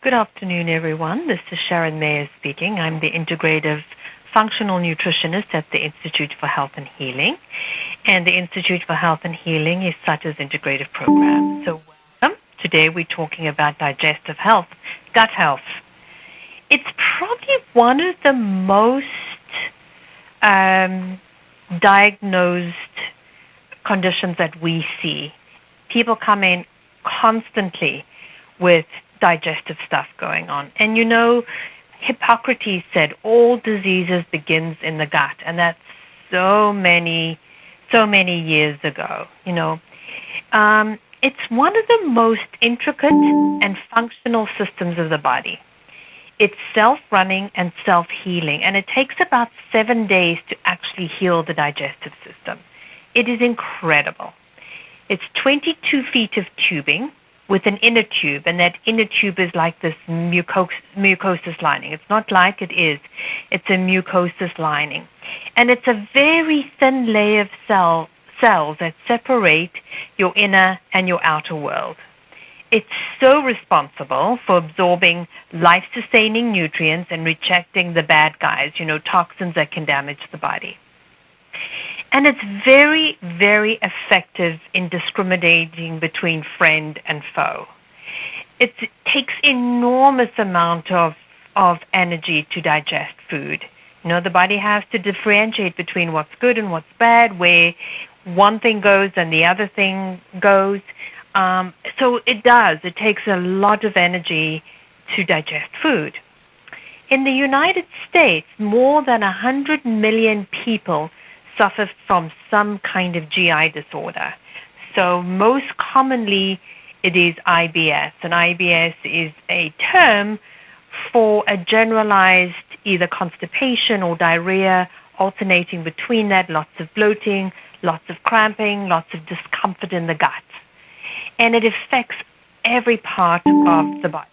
Good afternoon, everyone. This is Sharon Mayer speaking. I'm the Integrative Functional Nutritionist at the Institute for Health and Healing. And the Institute for Health and Healing is Sutter's integrative program. So welcome. Today we're talking about digestive health, gut health. It's probably one of the most diagnosed conditions that we see. People come in constantly with digestive stuff going on. And you know, Hippocrates said all diseases begins in the gut, and that's so many years ago. It's one of the most intricate and functional systems of the body. It's self-running and self-healing, and it takes about 7 days to actually heal the digestive system. It is incredible. It's 22 feet of tubing with an inner tube, and that inner tube is like this mucosous lining. It's not like it is. It's a mucosous lining. And it's a very thin layer of cells that separate your inner and your outer world. It's so responsible for absorbing life-sustaining nutrients and rejecting the bad guys, toxins that can damage the body. And it's very, very effective in discriminating between friend and foe. It takes enormous amount of energy to digest food. The body has to differentiate between what's good and what's bad, where one thing goes and the other thing goes. So it does. It takes a lot of energy to digest food. In the United States, more than 100 million people suffer from some kind of GI disorder. So most commonly it is IBS, and IBS is a term for a generalized either constipation or diarrhea, alternating between that, lots of bloating, lots of cramping, lots of discomfort in the gut. And it affects every part of the body.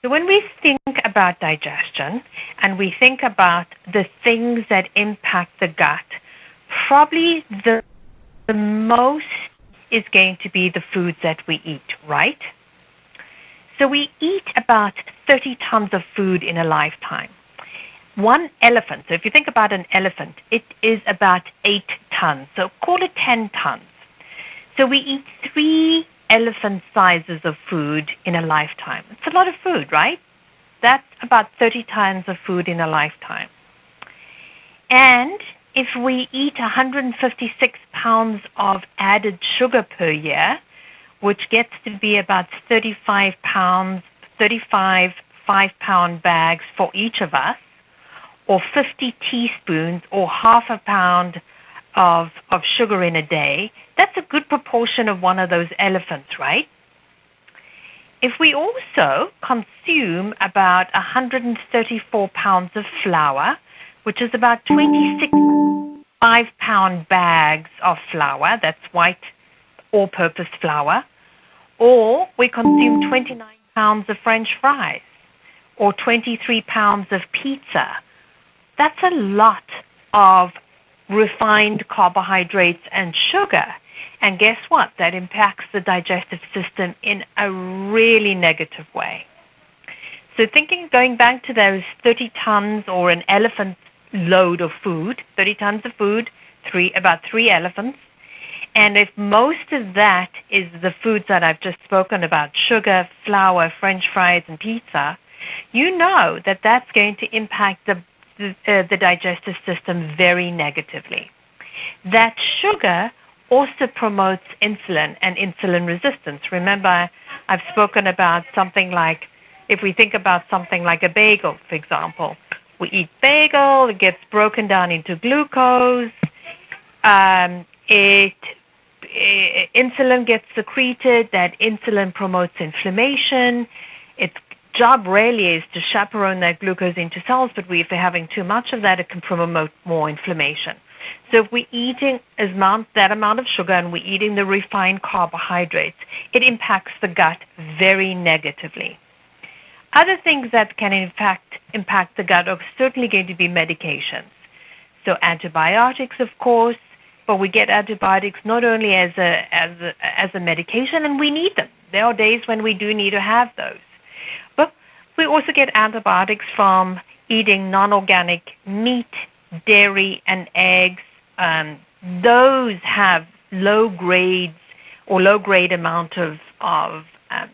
So when we think about digestion and we think about the things that impact the gut, probably the most is going to be the foods that we eat, right? So we eat about 30 tons of food in a lifetime. One elephant, so if you think about an elephant, it is about 8 tons, so call it 10 tons. So we eat 3 elephant sizes of food in a lifetime. It's a lot of food, right? That's about 30 tons of food in a lifetime. And if we eat 156 pounds of added sugar per year, which gets to be about 35 5-pound bags for each of us, or 50 teaspoons or half a pound of sugar in a day, that's a good proportion of one of those elephants, right? If we also consume about 134 pounds of flour, which is about 26 5-pound bags of flour, that's white all-purpose flour, or we consume 29 pounds of French fries, or 23 pounds of pizza, that's a lot of refined carbohydrates and sugar. And guess what? That impacts the digestive system in a really negative way. So going back to those 30 tons or an elephant load of food, 30 tons of food, about 3 elephants. And if most of that is the foods that I've just spoken about, sugar, flour, French fries, and pizza, you know that that's going to impact the digestive system very negatively. That sugar also promotes insulin and insulin resistance. Remember, I've spoken about something like, if we think about something like a bagel, for example, we eat bagel, it gets broken down into glucose, insulin gets secreted, that insulin promotes inflammation. Its job really is to chaperone that glucose into cells, but if we're having too much of that, it can promote more inflammation. So if we're eating that amount of sugar and we're eating the refined carbohydrates, it impacts the gut very negatively. Other things that can impact the gut are certainly going to be medications. So antibiotics, of course, but we get antibiotics not only as a medication, and we need them. There are days when we do need to have those. We also get antibiotics from eating non-organic meat, dairy, and eggs. Those have low grade amount of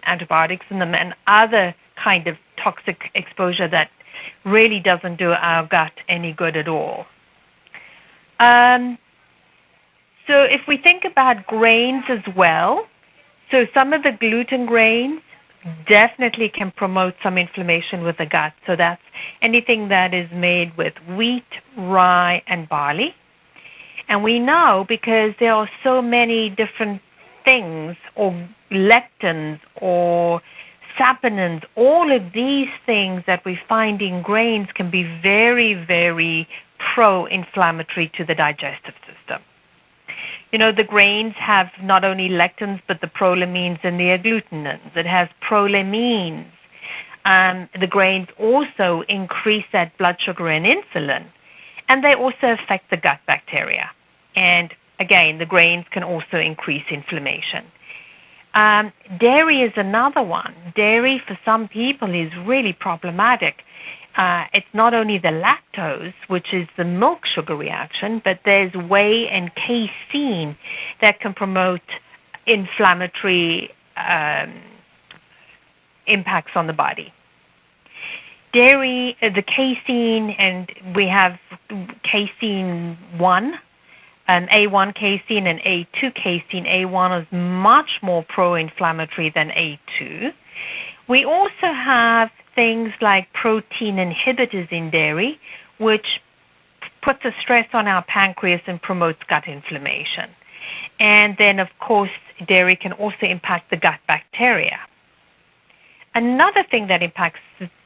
antibiotics in them, and other kind of toxic exposure that really doesn't do our gut any good at all. So if we think about grains as well, so some of the gluten grains definitely can promote some inflammation with the gut. So that's anything that is made with wheat, rye, and barley. And we know because there are so many different things, or lectins, or saponins, all of these things that we find in grains can be very, very pro-inflammatory to the digestive system. You know, the grains have not only lectins, but the prolamines and the agglutinins. It has prolamines. The grains also increase that blood sugar and insulin, and they also affect the gut bacteria. And again, the grains can also increase inflammation. Dairy is another one. Dairy for some people is really problematic. It's not only the lactose, which is the milk sugar reaction, but there's whey and casein that can promote inflammatory impacts on the body. Dairy, the casein, and we have casein 1, A1 casein and A2 casein. A1 is much more pro-inflammatory than A2. We also have things like protein inhibitors in dairy, which puts a stress on our pancreas and promotes gut inflammation. And then, of course, dairy can also impact the gut bacteria. Another thing that impacts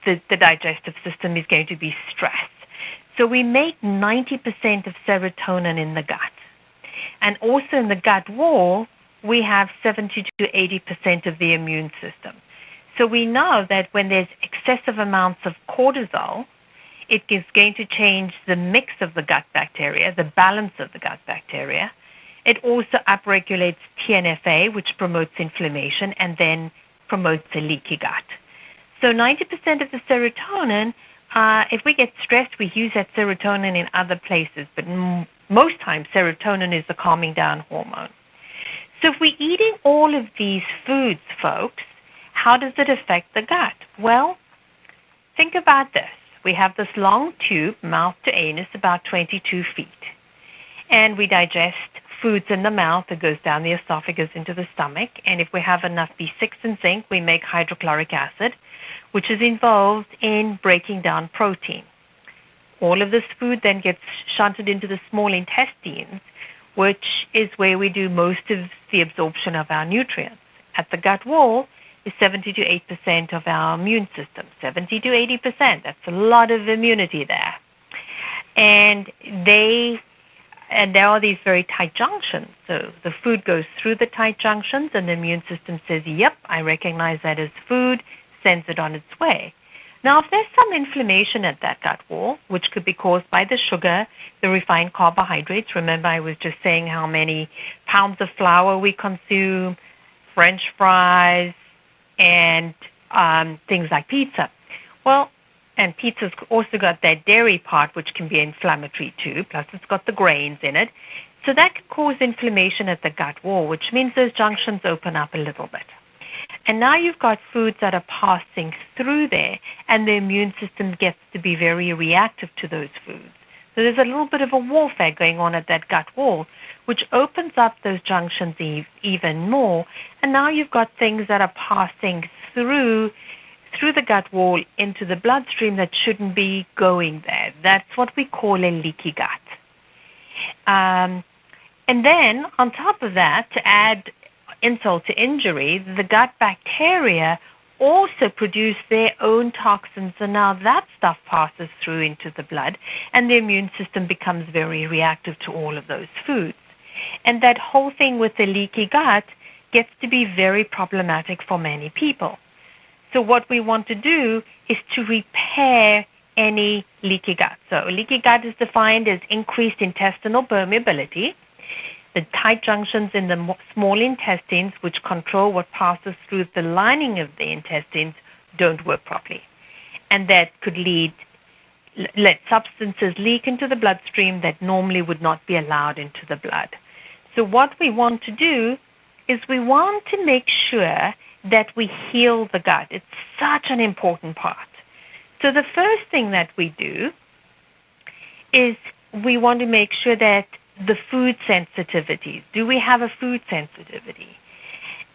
the digestive system is going to be stress. So we make 90% of serotonin in the gut. And also in the gut wall, we have 70 to 80% of the immune system. So we know that when there's excessive amounts of cortisol, it is going to change the mix of the gut bacteria, the balance of the gut bacteria. It also upregulates TNFA, which promotes inflammation and then promotes a leaky gut. So 90% of the serotonin, if we get stressed, we use that serotonin in other places, but most times serotonin is the calming down hormone. So if we're eating all of these foods, folks, how does it affect the gut? Well, think about this. We have this long tube, mouth to anus, about 22 feet. And we digest foods in the mouth that goes down the esophagus into the stomach. And if we have enough B6 and zinc, we make hydrochloric acid, which is involved in breaking down protein. All of this food then gets shunted into the small intestines, which is where we do most of the absorption of our nutrients. At the gut wall is 70 to 8% of our immune system. 70 to 80%, that's a lot of immunity there. And there are these very tight junctions. So the food goes through the tight junctions, and the immune system says, yep, I recognize that as food, sends it on its way. Now, if there's some inflammation at that gut wall, which could be caused by the sugar, the refined carbohydrates, remember I was just saying how many pounds of flour we consume, French fries, and things like pizza. Well, and pizza's also got that dairy part, which can be inflammatory too, plus it's got the grains in it. So that can cause inflammation at the gut wall, which means those junctions open up a little bit. And now you've got foods that are passing through there, and the immune system gets to be very reactive to those foods. So there's a little bit of a warfare going on at that gut wall, which opens up those junctions even more. And now you've got things that are passing through the gut wall into the bloodstream that shouldn't be going there. That's what we call a leaky gut. And then on top of that, to add insult to injury, the gut bacteria also produce their own toxins, and now that stuff passes through into the blood, and the immune system becomes very reactive to all of those foods. And that whole thing with the leaky gut gets to be very problematic for many people. So what we want to do is to repair any leaky gut. So leaky gut is defined as increased intestinal permeability. The tight junctions in the small intestines, which control what passes through the lining of the intestines, don't work properly. and that could let substances leak into the bloodstream that normally would not be allowed into the blood. So what we want to do is we want to make sure that we heal the gut. It's such an important part. So the first thing that we do is we want to make sure that the food sensitivities, do we have a food sensitivity?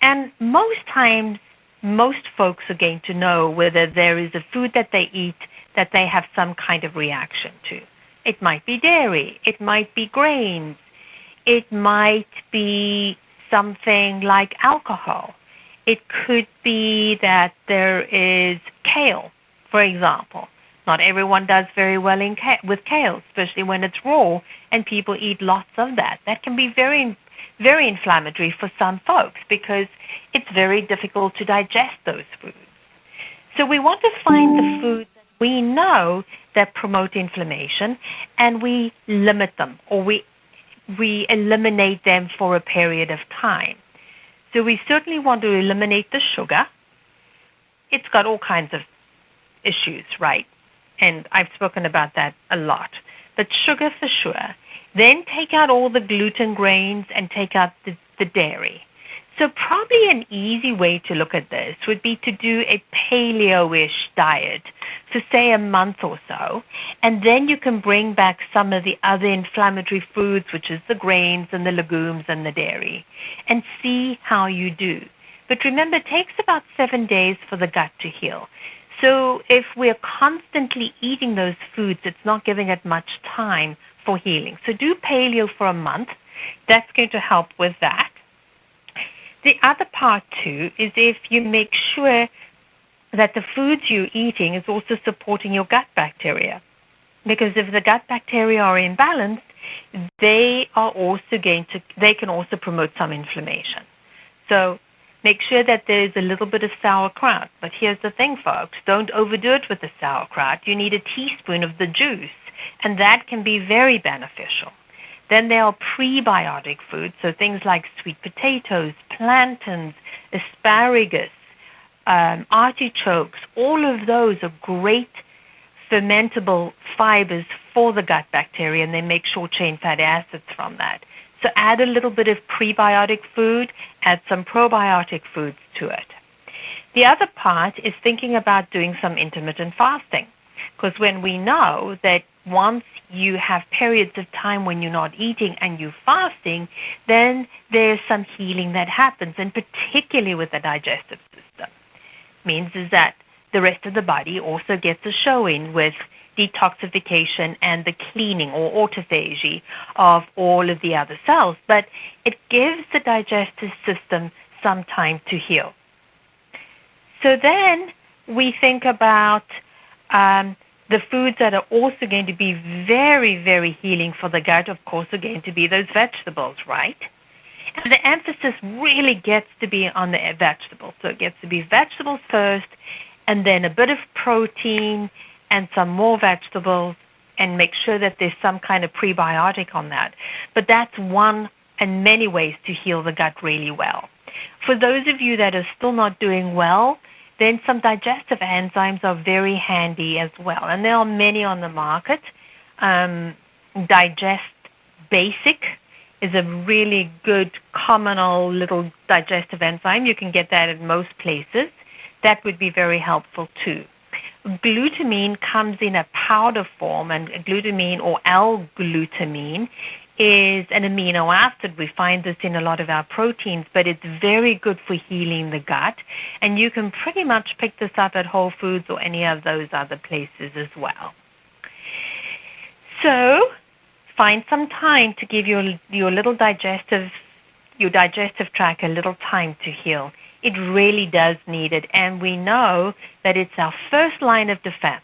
And most times, most folks are going to know whether there is a food that they eat that they have some kind of reaction to. It might be dairy, it might be grains, it might be something like alcohol. It could be that there is kale, for example. Not everyone does very well with kale, especially when it's raw, and people eat lots of that. That can be very, very inflammatory for some folks because it's very difficult to digest those foods. So we want to find the foods that we know that promote inflammation, and we limit them, or we eliminate them for a period of time. So we certainly want to eliminate the sugar. It's got all kinds of issues, right? And I've spoken about that a lot. But sugar for sure. Then take out all the gluten grains and take out the dairy. So probably an easy way to look at this would be to do a paleo-ish diet for, say, a month or so. And then you can bring back some of the other inflammatory foods, which is the grains and the legumes and the dairy, and see how you do. But remember, it takes about 7 days for the gut to heal. So if we're constantly eating those foods, it's not giving it much time for healing. So do paleo for a month. That's going to help with that. The other part, too, is if you make sure that the foods you're eating is also supporting your gut bacteria. Because if the gut bacteria are imbalanced, they can also promote some inflammation. So make sure that there's a little bit of sauerkraut. But here's the thing, folks. Don't overdo it with the sauerkraut. You need a teaspoon of the juice, and that can be very beneficial. Then there are prebiotic foods, so things like sweet potatoes, plantains, asparagus, artichokes. All of those are great fermentable fibers for the gut bacteria, and they make short-chain fatty acids from that. So add a little bit of prebiotic food, add some probiotic foods to it. The other part is thinking about doing some intermittent fasting, because when we know that once you have periods of time when you're not eating and you're fasting, then there's some healing that happens, and particularly with the digestive system. Means is that the rest of the body also gets a showing with detoxification and the cleaning or autophagy of all of the other cells, but it gives the digestive system some time to heal. So then we think about the foods that are also going to be very, very healing for the gut, of course, are going to be those vegetables, right? And the emphasis really gets to be on the vegetables. So it gets to be vegetables first, and then a bit of protein and some more vegetables, and make sure that there's some kind of prebiotic on that. But that's one and many ways to heal the gut really well. For those of you that are still not doing well, then some digestive enzymes are very handy as well. And there are many on the market. Digest Basic is a really good communal little digestive enzyme. You can get that at most places. That would be very helpful too. Glutamine comes in a powder form, and glutamine or L-glutamine is an amino acid. We find this in a lot of our proteins, but it's very good for healing the gut. And you can pretty much pick this up at Whole Foods or any of those other places as well. So find some time to give your digestive tract a little time to heal. It really does need it, and we know that it's our first line of defense.